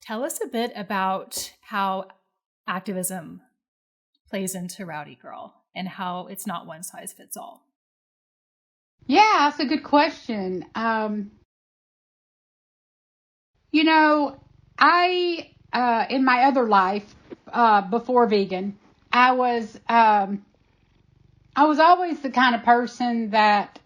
Tell us a bit about how activism plays into Rowdy Girl and how it's not one size fits all. Yeah, that's a good question. I in my other life before vegan, I was always the kind of person that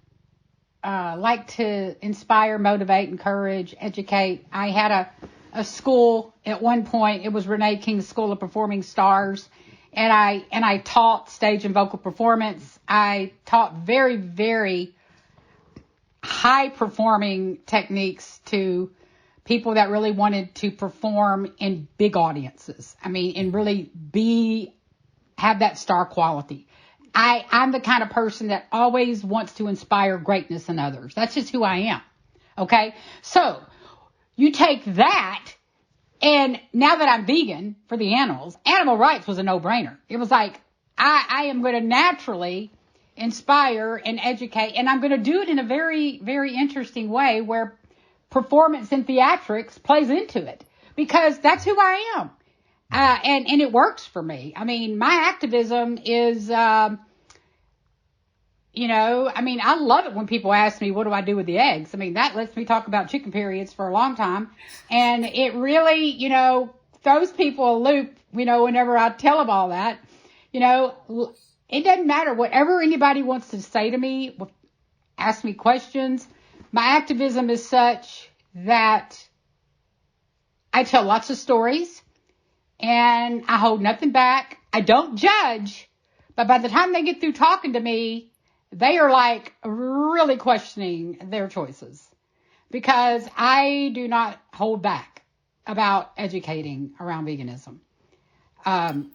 liked to inspire, motivate, encourage, educate. I had a school at one point. It was Renee King's School of Performing Stars, and I taught stage and vocal performance. I taught very, very high performing techniques to people that really wanted to perform in big audiences. I mean, and really have that star quality. I'm the kind of person that always wants to inspire greatness in others. That's just who I am. Okay. So you take that, and now that I'm vegan for the animals, animal rights was a no-brainer. It was like, I am going to naturally inspire and educate, and I'm going to do it in a very, very interesting way where performance and theatrics plays into it, because that's who I am. And it works for me. I mean, my activism is, I love it when people ask me, what do I do with the eggs? I mean, that lets me talk about chicken periods for a long time. And it really, throws people a loop, whenever I tell them all that. It doesn't matter. Whatever anybody wants to say to me, ask me questions. My activism is such that I tell lots of stories and I hold nothing back. I don't judge, but by the time they get through talking to me, they are like really questioning their choices, because I do not hold back about educating around veganism. And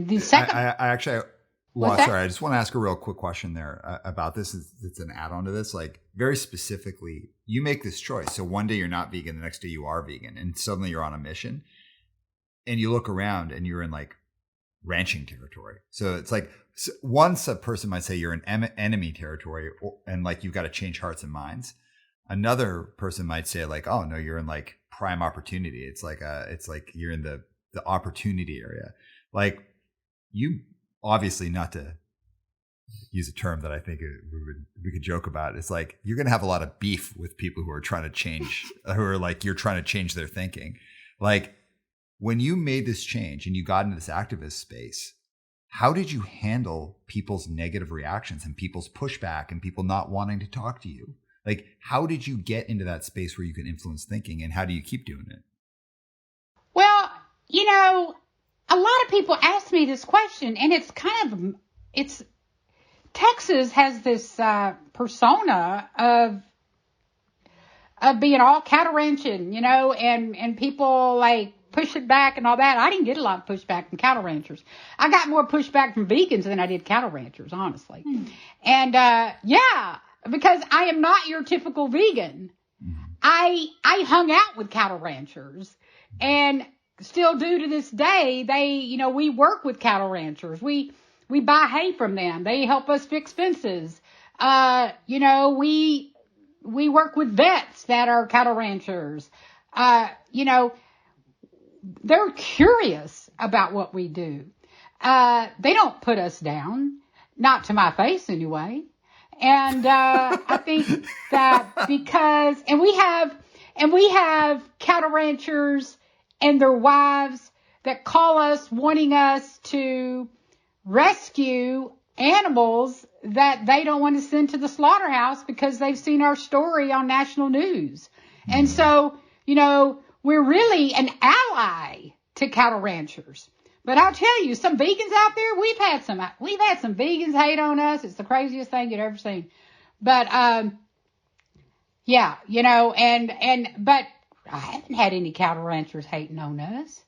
the second, I just want to ask a real quick question there about this. It's an add-on to this. Like, very specifically, you make this choice. So one day you're not vegan, the next day you are vegan, and suddenly you're on a mission, and you look around and you're in like ranching territory. So it's like, once a person might say you're in enemy territory, and like you've got to change hearts and minds. Another person might say like, oh no, you're in like prime opportunity. It's like you're in the opportunity area. Like, you obviously, not to use a term that I think we could joke about, it's like you're going to have a lot of beef with people who are trying to change, who are like, you're trying to change their thinking. Like, when you made this change and you got into this activist space, how did you handle people's negative reactions and people's pushback and people not wanting to talk to you? Like, how did you get into that space where you can influence thinking, and how do you keep doing it? Well, a lot of people ask me this question, and Texas has this persona of being all cattle ranching, and people like push it back and all that. I didn't get a lot of pushback from cattle ranchers. I got more pushback from vegans than I did cattle ranchers, honestly. And because I am not your typical vegan. I hung out with cattle ranchers, and still do to this day. We work with cattle ranchers. We buy hay from them. They help us fix fences. We work with vets that are cattle ranchers. They're curious about what we do. They don't put us down, not to my face anyway. And I think that because we have cattle ranchers and their wives that call us wanting us to rescue animals that they don't want to send to the slaughterhouse because they've seen our story on national news. And so, we're really an ally to cattle ranchers. But I'll tell you, some vegans out there, we've had some vegans hate on us. It's the craziest thing you'd ever seen. But, but I haven't had any cattle ranchers hating on us.